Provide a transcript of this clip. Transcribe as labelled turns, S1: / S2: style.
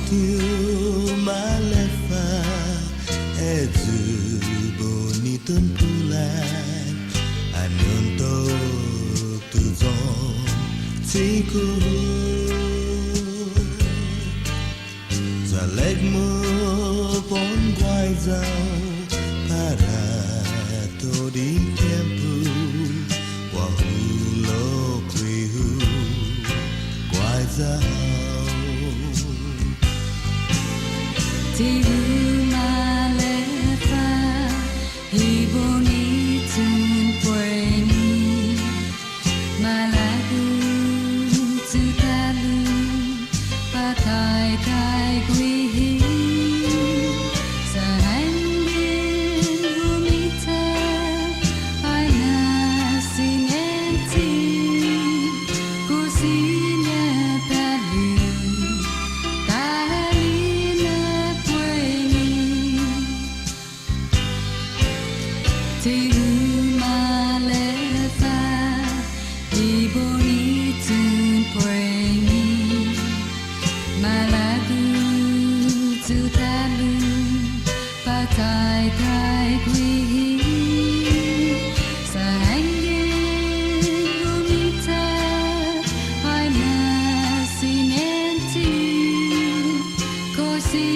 S1: tu malefa ezu boniton pulan anunto tu zon tiku zaleg mo pon guai zao para to di tempo wa hulo krihu guai zao
S2: Tiru malefa hi boniton puenge malagu tutalu patai tai gui sarangin rumita aina Siniente kusinya talu Tiru malefa hi boniton puenge malagu tutalu patai tai gui sarangin rumita aina Siniente kosi